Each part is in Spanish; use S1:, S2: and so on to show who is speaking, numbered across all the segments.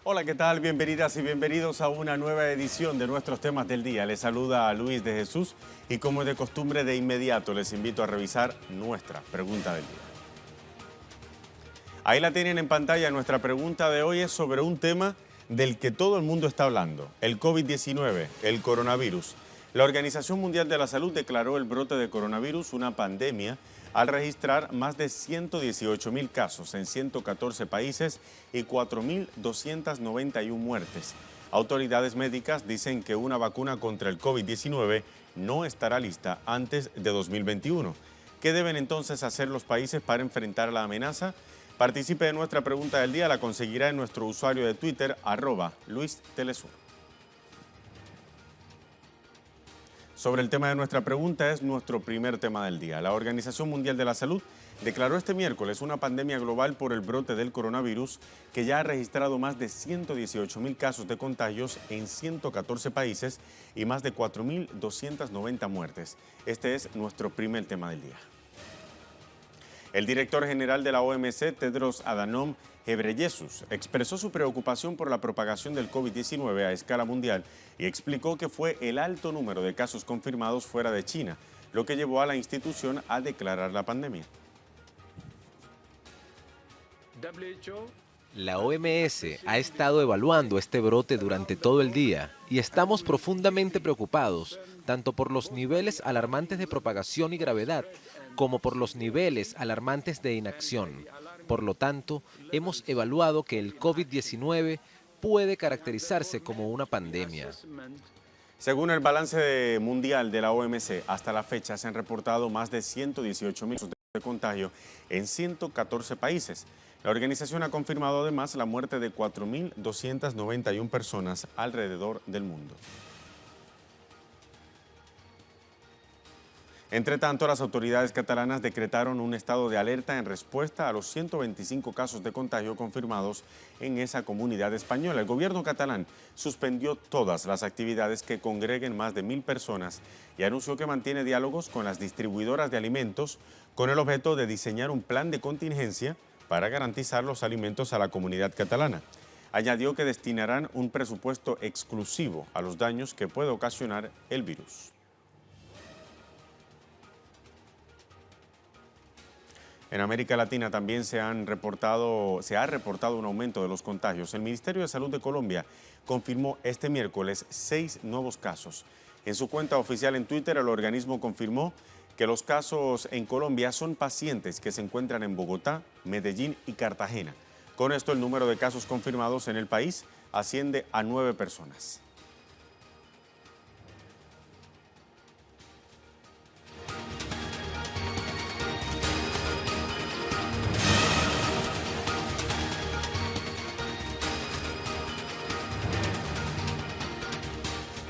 S1: Hola, ¿qué tal? Bienvenidas y bienvenidos a una nueva edición de nuestros temas del día. Les saluda a Luis de Jesús y como es de costumbre, de inmediato les invito a revisar nuestra pregunta del día. Ahí la tienen en pantalla. Nuestra pregunta de hoy es sobre un tema del que todo el mundo está hablando, el COVID-19, el coronavirus. La Organización Mundial de la Salud declaró el brote de coronavirus una pandemia al registrar más de 118.000 casos en 114 países y 4.291 muertes. Autoridades médicas dicen que una vacuna contra el COVID-19 no estará lista antes de 2021. ¿Qué deben entonces hacer los países para enfrentar la amenaza? Participe de nuestra pregunta del día, la conseguirá en nuestro usuario de Twitter, @LuisTelesur. Sobre el tema de nuestra pregunta es nuestro primer tema del día. La Organización Mundial de la Salud declaró este miércoles una pandemia global por el brote del coronavirus que ya ha registrado más de 118.000 casos de contagios en 114 países y más de 4.290 muertes. Este es nuestro primer tema del día. El director general de la OMS, Tedros Adhanom Ghebreyesus, expresó su preocupación por la propagación del COVID-19 a escala mundial y explicó que fue el alto número de casos confirmados fuera de China, lo que llevó a la institución a declarar la pandemia.
S2: La OMS ha estado evaluando este brote durante todo el día y estamos profundamente preocupados, tanto por los niveles alarmantes de propagación y gravedad, como por los niveles alarmantes de inacción. Por lo tanto, hemos evaluado que el COVID-19 puede caracterizarse como una pandemia.
S1: Según el balance mundial de la OMS, hasta la fecha se han reportado más de 118.000 casos de contagio en 114 países. La organización ha confirmado además la muerte de 4.291 personas alrededor del mundo. Entre tanto, las autoridades catalanas decretaron un estado de alerta en respuesta a los 125 casos de contagio confirmados en esa comunidad española. El gobierno catalán suspendió todas las actividades que congreguen más de 1.000 personas y anunció que mantiene diálogos con las distribuidoras de alimentos con el objeto de diseñar un plan de contingencia para garantizar los alimentos a la comunidad catalana. Añadió que destinarán un presupuesto exclusivo a los daños que puede ocasionar el virus. En América Latina también se ha reportado un aumento de los contagios. El Ministerio de Salud de Colombia confirmó este miércoles 6 nuevos casos. En su cuenta oficial en Twitter, el organismo confirmó que los casos en Colombia son pacientes que se encuentran en Bogotá, Medellín y Cartagena. Con esto, el número de casos confirmados en el país asciende a 9 personas.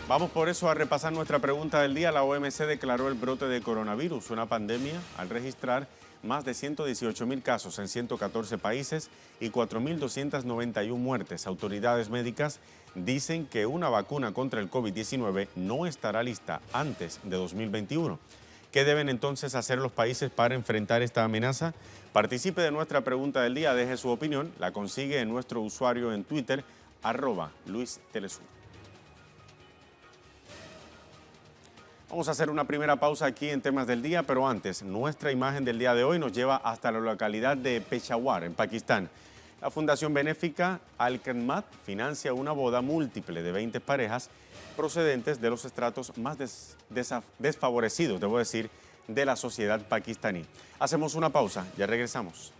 S1: Vamos por eso a repasar nuestra pregunta del día. La OMS declaró el brote de coronavirus una pandemia al registrar más de 118.000 casos en 114 países y 4.291 muertes. Autoridades médicas dicen que una vacuna contra el COVID-19 no estará lista antes de 2021. ¿Qué deben entonces hacer los países para enfrentar esta amenaza? Participe de nuestra pregunta del día, deje su opinión, la consigue en nuestro usuario en Twitter, @LuisTelesur. Vamos a hacer una primera pausa aquí en Temas del Día, pero antes, nuestra imagen del día de hoy nos lleva hasta la localidad de Peshawar, en Pakistán. La Fundación Benéfica Al-Khidmat financia una boda múltiple de 20 parejas procedentes de los estratos más desfavorecidos, debo decir, de la sociedad pakistaní. Hacemos una pausa, ya regresamos.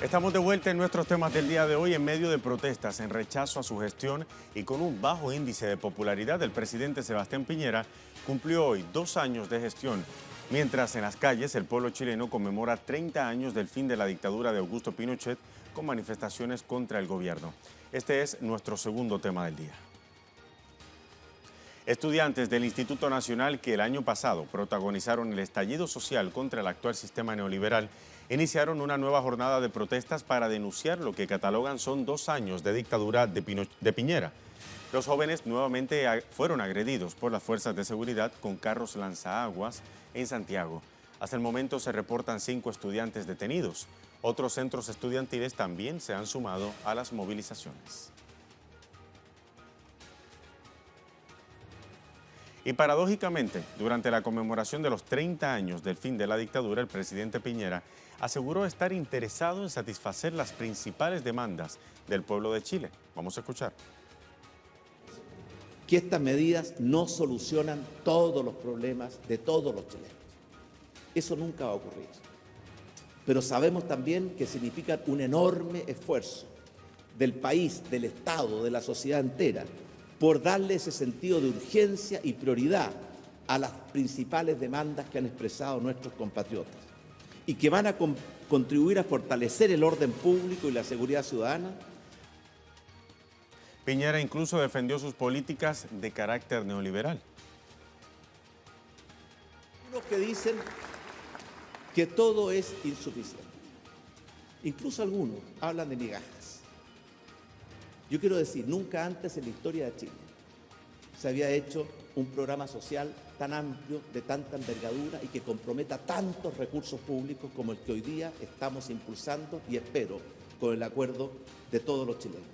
S1: Estamos de vuelta en nuestros temas del día de hoy en medio de protestas en rechazo a su gestión y con un bajo índice de popularidad. El presidente Sebastián Piñera cumplió hoy 2 años de gestión, mientras en las calles el pueblo chileno conmemora 30 años del fin de la dictadura de Augusto Pinochet con manifestaciones contra el gobierno. Este es nuestro segundo tema del día. Estudiantes del Instituto Nacional que el año pasado protagonizaron el estallido social contra el actual sistema neoliberal iniciaron una nueva jornada de protestas para denunciar lo que catalogan son 2 años de dictadura de Piñera. Los jóvenes nuevamente fueron agredidos por las fuerzas de seguridad con carros lanzaaguas en Santiago. Hasta el momento se reportan 5 estudiantes detenidos. Otros centros estudiantiles también se han sumado a las movilizaciones. Y paradójicamente, durante la conmemoración de los 30 años del fin de la dictadura, el presidente Piñera aseguró estar interesado en satisfacer las principales demandas del pueblo de Chile. Vamos a escuchar.
S3: Que estas medidas no solucionan todos los problemas de todos los chilenos. Eso nunca va a ocurrir. Pero sabemos también que significan un enorme esfuerzo del país, del Estado, de la sociedad entera, por darle ese sentido de urgencia y prioridad a las principales demandas que han expresado nuestros compatriotas y que van a contribuir a fortalecer el orden público y la seguridad ciudadana.
S1: Piñera incluso defendió sus políticas de carácter neoliberal.
S3: Unos que dicen que todo es insuficiente. Incluso algunos hablan de migajas. Yo quiero decir, nunca antes en la historia de Chile se había hecho un programa social tan amplio, de tanta envergadura y que comprometa tantos recursos públicos como el que hoy día estamos impulsando y espero con el acuerdo de todos los chilenos.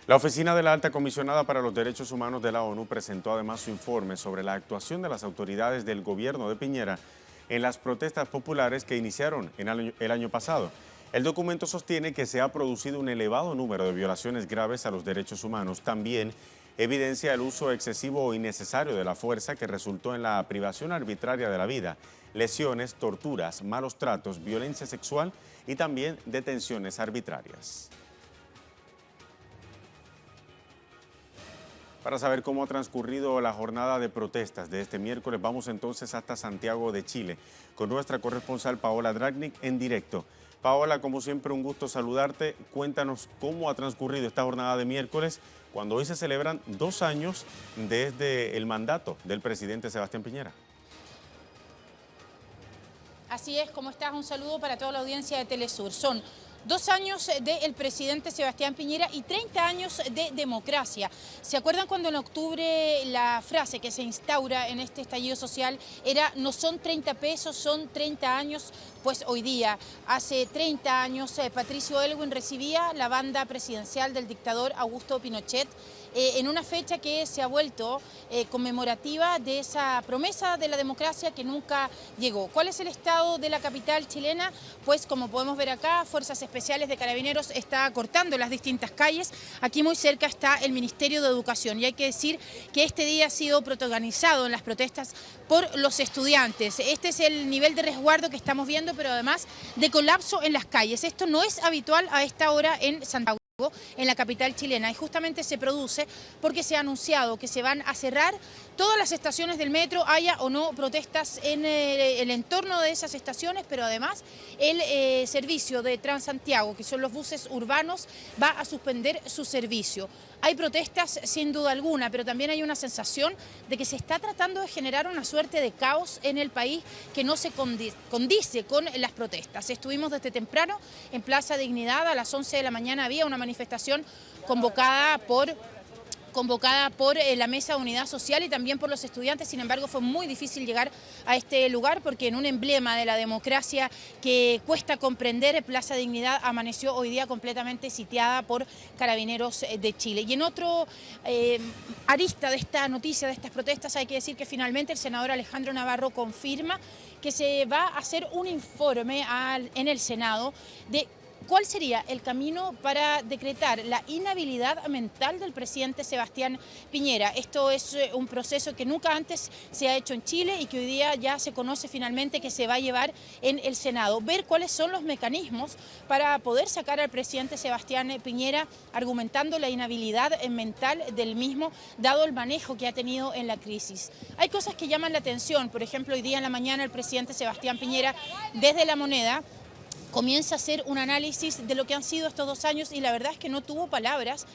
S1: La Oficina de la Alta Comisionada para los Derechos Humanos de la ONU presentó además su informe sobre la actuación de las autoridades del gobierno de Piñera en las protestas populares que iniciaron el año pasado. El documento sostiene que se ha producido un elevado número de violaciones graves a los derechos humanos. También evidencia el uso excesivo o innecesario de la fuerza que resultó en la privación arbitraria de la vida, lesiones, torturas, malos tratos, violencia sexual y también detenciones arbitrarias. Para saber cómo ha transcurrido la jornada de protestas de este miércoles, vamos entonces hasta Santiago de Chile con nuestra corresponsal Paola Dragnik en directo. Paola, como siempre, un gusto saludarte. Cuéntanos cómo ha transcurrido esta jornada de miércoles, cuando hoy se celebran 2 años desde el mandato del presidente Sebastián Piñera.
S4: Así es, ¿cómo estás? Un saludo para toda la audiencia de Telesur. Son 2 años del presidente Sebastián Piñera y 30 años de democracia. ¿Se acuerdan cuando en octubre la frase que se instaura en este estallido social era no son 30 pesos, son 30 años? Pues hoy día, hace 30 años, Patricio Aylwin recibía la banda presidencial del dictador Augusto Pinochet en una fecha que se ha vuelto conmemorativa de esa promesa de la democracia que nunca llegó. ¿Cuál es el estado de la capital chilena? Pues como podemos ver acá, Fuerzas Especiales de Carabineros está cortando las distintas calles. Aquí muy cerca está el Ministerio de Educación y hay que decir que este día ha sido protagonizado en las protestas por los estudiantes. Este es el nivel de resguardo que estamos viendo, pero además de colapso en las calles. Esto no es habitual a esta hora en Santiago, en la capital chilena, y justamente se produce porque se ha anunciado que se van a cerrar todas las estaciones del metro, haya o no protestas en el entorno de esas estaciones, pero además el servicio de Transantiago, que son los buses urbanos, va a suspender su servicio. Hay protestas sin duda alguna, pero también hay una sensación de que se está tratando de generar una suerte de caos en el país que no se condice con las protestas. Estuvimos desde temprano en Plaza Dignidad, a las 11 de la mañana había una manifestación convocada por la Mesa de Unidad Social y también por los estudiantes. Sin embargo, fue muy difícil llegar a este lugar porque en un emblema de la democracia que cuesta comprender, Plaza Dignidad amaneció hoy día completamente sitiada por Carabineros de Chile. Y en otro arista de esta noticia, de estas protestas, hay que decir que finalmente el senador Alejandro Navarro confirma que se va a hacer un informe en el Senado de ¿Cuál sería el camino para decretar la inhabilidad mental del presidente Sebastián Piñera? Esto es un proceso que nunca antes se ha hecho en Chile y que hoy día ya se conoce finalmente que se va a llevar en el Senado. Ver cuáles son los mecanismos para poder sacar al presidente Sebastián Piñera argumentando la inhabilidad mental del mismo, dado el manejo que ha tenido en la crisis. Hay cosas que llaman la atención. Por ejemplo, hoy día en la mañana el presidente Sebastián Piñera, desde La Moneda, comienza a hacer un análisis de lo que han sido estos 2 años y la verdad es que no tuvo palabras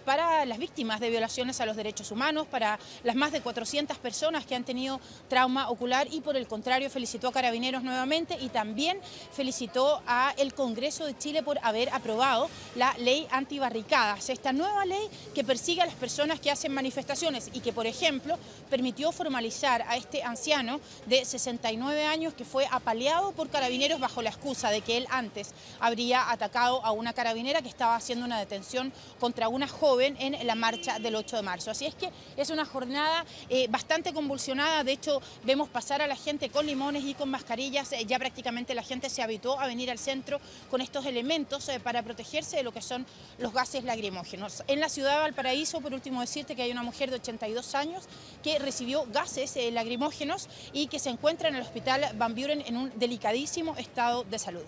S4: para las víctimas de violaciones a los derechos humanos, para las más de 400 personas que han tenido trauma ocular y por el contrario felicitó a Carabineros nuevamente y también felicitó al Congreso de Chile por haber aprobado la ley antibarricadas, esta nueva ley que persigue a las personas que hacen manifestaciones y que, por ejemplo, permitió formalizar a este anciano de 69 años que fue apaleado por Carabineros bajo la excusa de que él antes habría atacado a una carabinera que estaba haciendo una detención contra una joven en la marcha del 8 de marzo. Así es que es una jornada bastante convulsionada. De hecho, vemos pasar a la gente con limones y con mascarillas. Ya prácticamente la gente se habituó a venir al centro con estos elementos para protegerse de lo que son los gases lacrimógenos. En la ciudad de Valparaíso, por último decirte que hay una mujer de 82 años que recibió gases lacrimógenos y que se encuentra en el hospital Van Buren en un delicadísimo estado de salud.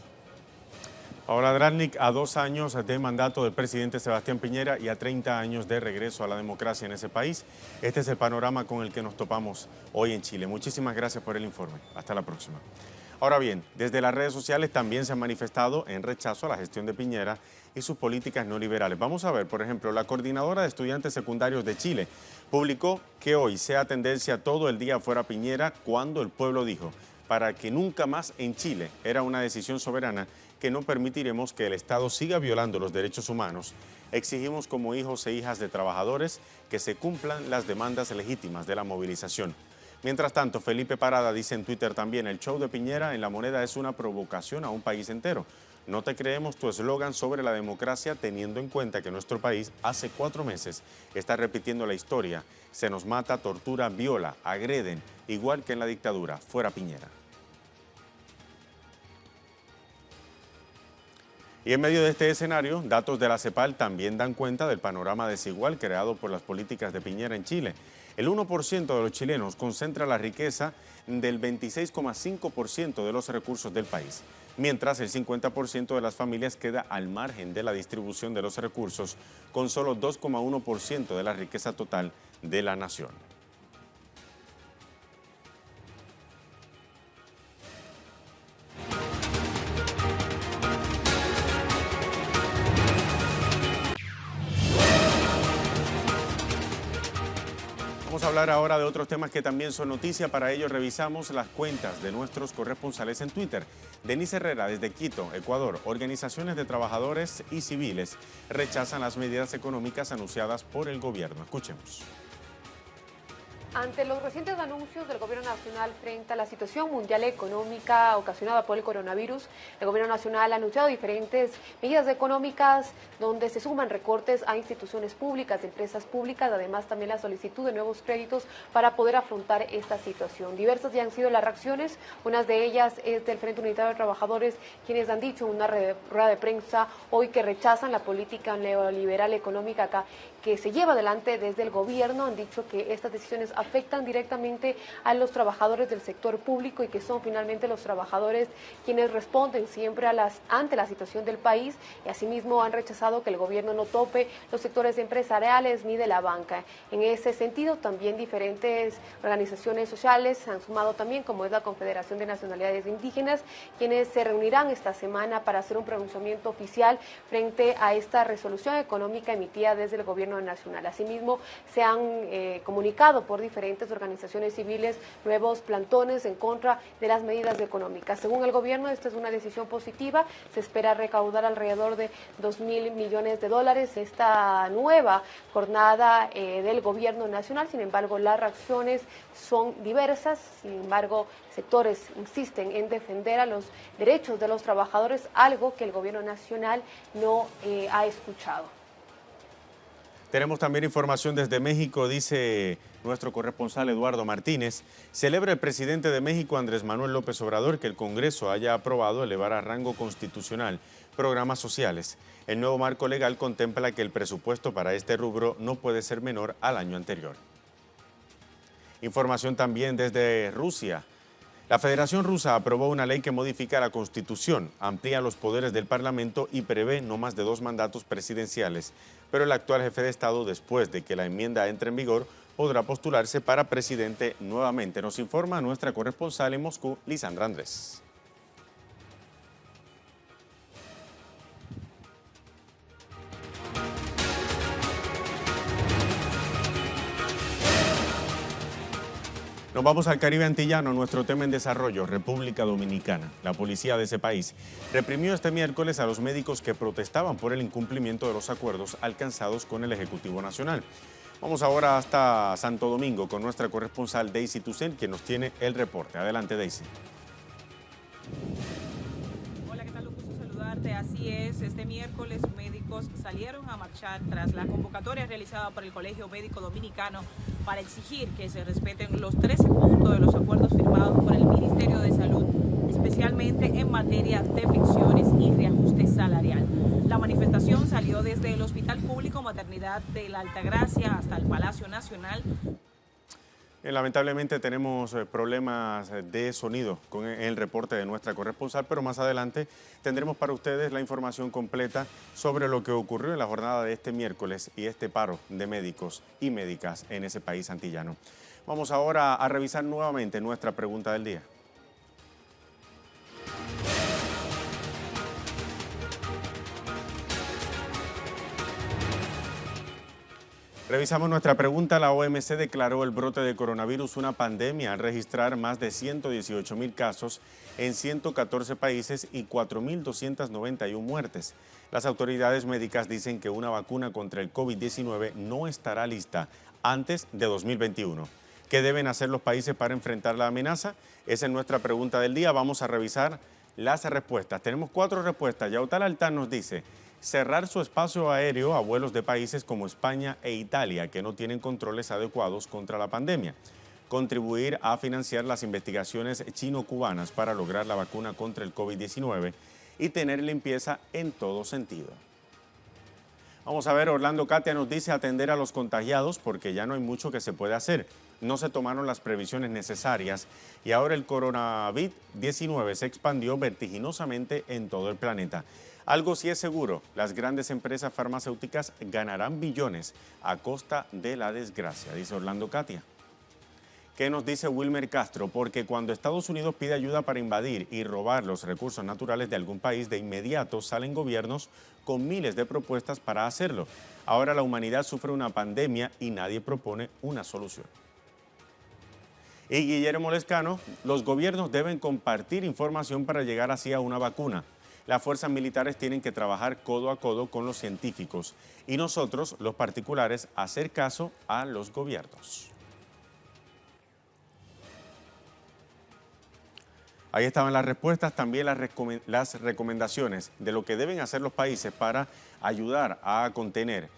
S1: Ahora, Drasnik, a 2 años de mandato del presidente Sebastián Piñera y a 30 años de regreso a la democracia en ese país, este es el panorama con el que nos topamos hoy en Chile. Muchísimas gracias por el informe. Hasta la próxima. Ahora bien, desde las redes sociales también se han manifestado en rechazo a la gestión de Piñera y sus políticas neoliberales. Vamos a ver, por ejemplo, la Coordinadora de Estudiantes Secundarios de Chile publicó que hoy sea tendencia todo el día fuera Piñera cuando el pueblo dijo, para que nunca más en Chile era una decisión soberana que no permitiremos que el Estado siga violando los derechos humanos. Exigimos como hijos e hijas de trabajadores que se cumplan las demandas legítimas de la movilización. Mientras tanto, Felipe Parada dice en Twitter también, el show de Piñera en La Moneda es una provocación a un país entero. No te creemos tu eslogan sobre la democracia teniendo en cuenta que nuestro país hace 4 meses está repitiendo la historia. Se nos mata, tortura, viola, agreden, igual que en la dictadura. Fuera Piñera. Y en medio de este escenario, datos de la CEPAL también dan cuenta del panorama desigual creado por las políticas de Piñera en Chile. El 1% de los chilenos concentra la riqueza del 26,5% de los recursos del país, mientras el 50% de las familias queda al margen de la distribución de los recursos, con solo 2,1% de la riqueza total de la nación. Vamos a hablar ahora de otros temas que también son noticia. Para ello revisamos las cuentas de nuestros corresponsales en Twitter. Denise Herrera desde Quito, Ecuador. Organizaciones de trabajadores y civiles rechazan las medidas económicas anunciadas por el gobierno. Escuchemos.
S5: Ante los recientes anuncios del Gobierno Nacional frente a la situación mundial económica ocasionada por el coronavirus, el Gobierno Nacional ha anunciado diferentes medidas económicas donde se suman recortes a instituciones públicas, empresas públicas, además también la solicitud de nuevos créditos para poder afrontar esta situación. Diversas ya han sido las reacciones, unas de ellas es del Frente Unitario de Trabajadores, quienes han dicho en una rueda de prensa hoy que rechazan la política neoliberal económica que se lleva adelante desde el gobierno. Han dicho que estas decisiones afectan directamente a los trabajadores del sector público y que son finalmente los trabajadores quienes responden siempre ante la situación del país, y asimismo han rechazado que el gobierno no tope los sectores empresariales ni de la banca. En ese sentido, también diferentes organizaciones sociales se han sumado también, como es la Confederación de Nacionalidades Indígenas, quienes se reunirán esta semana para hacer un pronunciamiento oficial frente a esta resolución económica emitida desde el gobierno nacional. Asimismo, se han comunicado por diferentes organizaciones civiles nuevos plantones en contra de las medidas económicas. Según el gobierno, esta es una decisión positiva. Se espera recaudar alrededor de 2.000 millones de dólares esta nueva jornada del gobierno nacional. Sin embargo, las reacciones son diversas. Sin embargo, sectores insisten en defender a los derechos de los trabajadores, algo que el gobierno nacional no ha escuchado.
S1: Tenemos también información desde México, dice nuestro corresponsal Eduardo Martínez. Celebra el presidente de México, Andrés Manuel López Obrador, que el Congreso haya aprobado elevar a rango constitucional programas sociales. El nuevo marco legal contempla que el presupuesto para este rubro no puede ser menor al año anterior. Información también desde Rusia. La Federación Rusa aprobó una ley que modifica la Constitución, amplía los poderes del Parlamento y prevé no más de 2 mandatos presidenciales. Pero el actual jefe de Estado, después de que la enmienda entre en vigor, podrá postularse para presidente nuevamente. Nos informa nuestra corresponsal en Moscú, Lisandra Andrés. Nos vamos al Caribe antillano, nuestro tema en desarrollo, República Dominicana. La policía de ese país reprimió este miércoles a los médicos que protestaban por el incumplimiento de los acuerdos alcanzados con el Ejecutivo Nacional. Vamos ahora hasta Santo Domingo con nuestra corresponsal Daisy Toussaint, quien nos tiene el reporte. Adelante, Daisy.
S6: Hola, ¿qué tal? Un gusto saludarte. Así es, este miércoles médicos salieron a marchar tras la convocatoria realizada por el Colegio Médico Dominicano para exigir que se respeten los 13 puntos de los acuerdos firmados por el Ministerio de Salud, especialmente en materia de pensiones y reajuste salarial. La manifestación salió desde el Hospital Público Maternidad de la Altagracia hasta el Palacio Nacional.
S1: Lamentablemente tenemos problemas de sonido con el reporte de nuestra corresponsal, pero más adelante tendremos para ustedes la información completa sobre lo que ocurrió en la jornada de este miércoles y este paro de médicos y médicas en ese país antillano. Vamos ahora a revisar nuevamente nuestra pregunta del día. Revisamos nuestra pregunta. La OMS declaró el brote de coronavirus una pandemia al registrar más de 118.000 casos en 114 países y 4.291 muertes. Las autoridades médicas dicen que una vacuna contra el COVID-19 no estará lista antes de 2021. ¿Qué deben hacer los países para enfrentar la amenaza? Esa es nuestra pregunta del día. Vamos a revisar las respuestas. Tenemos 4 respuestas. Yautal Altán nos dice: cerrar su espacio aéreo a vuelos de países como España e Italia que no tienen controles adecuados contra la pandemia. Contribuir a financiar las investigaciones chino-cubanas para lograr la vacuna contra el COVID-19 y tener limpieza en todo sentido. Vamos a ver, Orlando Katia nos dice atender a los contagiados porque ya no hay mucho que se puede hacer. No se tomaron las previsiones necesarias y ahora el coronavirus-19 se expandió vertiginosamente en todo el planeta. Algo sí es seguro, las grandes empresas farmacéuticas ganarán billones a costa de la desgracia, dice Orlando Katia. ¿Qué nos dice Wilmer Castro? Porque cuando Estados Unidos pide ayuda para invadir y robar los recursos naturales de algún país, de inmediato salen gobiernos con miles de propuestas para hacerlo. Ahora la humanidad sufre una pandemia y nadie propone una solución. Y Guillermo Lescano, los gobiernos deben compartir información para llegar así a una vacuna. Las fuerzas militares tienen que trabajar codo a codo con los científicos y nosotros, los particulares, hacer caso a los gobiernos. Ahí estaban las respuestas, también las recomendaciones de lo que deben hacer los países para ayudar a contener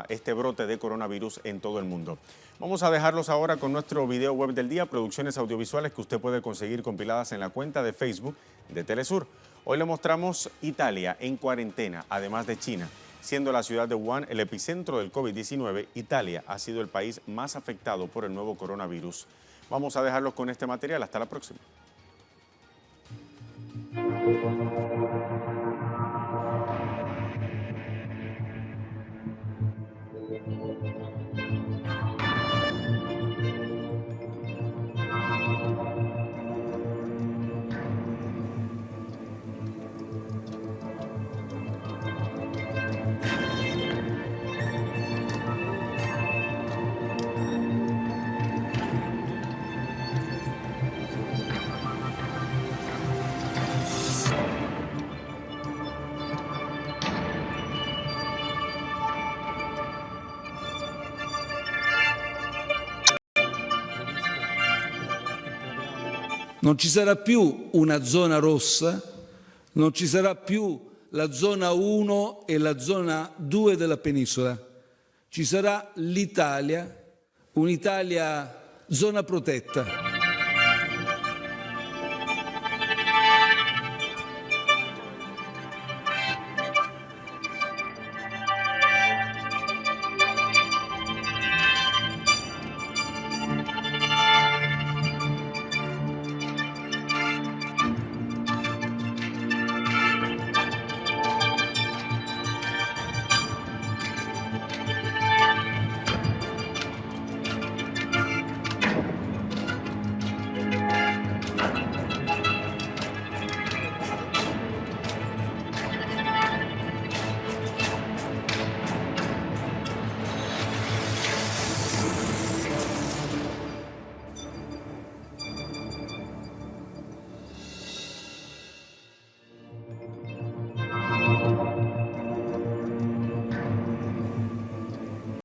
S1: este brote de coronavirus en todo el mundo. Vamos a dejarlos ahora con nuestro video web del día, producciones audiovisuales que usted puede conseguir compiladas en la cuenta de Facebook de Telesur. Hoy le mostramos Italia en cuarentena, además de China. Siendo la ciudad de Wuhan el epicentro del COVID-19, Italia ha sido el país más afectado por el nuevo coronavirus. Vamos a dejarlos con este material. Hasta la próxima.
S7: Non ci sarà più una zona rossa, non ci sarà più la zona 1 e la zona 2 della penisola. Ci sarà l'Italia, un'Italia zona protetta.